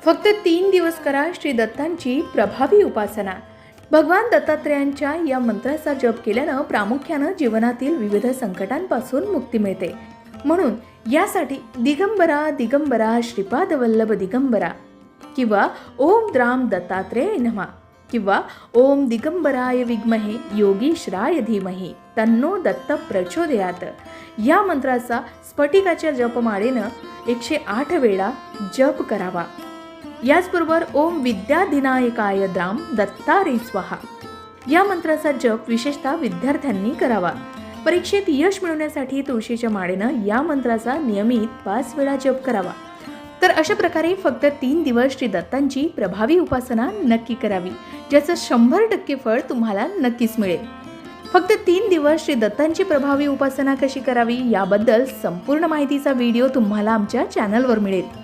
फक्त 3 दिवस करा श्री दत्तांची प्रभावी उपासना। भगवान दत्तात्रेयांच्या या मंत्राचा जप केल्यानं प्रामुख्यानं जीवनातील विविध संकटांपासून मुक्ती मिळते। म्हणून यासाठी दिगंबरा दिगंबरा श्रीपाद वल्लभ दिगंबरा किंवा ओम द्राम दत्तात्रेय नमः किंवा ओम दिगंबराय विद्महे योगीश्वराय धीमहि तन्नो दत्त प्रचोदयात या मंत्राचा स्फटिकाच्या जपमाळेनं 108 वेळा जप करावा। याचबरोबर ओम विद्याधिनायकाय द्राम दत्तारे स्वाहा या मंत्राचा जप विशेषतः विद्यार्थ्यांनी करावा। परीक्षेत यश मिळवण्यासाठी तुळशीच्या माळेनं या मंत्राचा नियमित 5 वेळा जप करावा। तर अशा प्रकारे फक्त 3 दिवस श्री दत्तांची प्रभावी उपासना नक्की करावी, ज्याचं 100% फळ तुम्हाला नक्कीच मिळेल। फक्त 3 दिवस श्री दत्तांची प्रभावी उपासना कशी करावी याबद्दल संपूर्ण माहितीचा व्हिडिओ तुम्हाला आमच्या चॅनलवर मिळेल।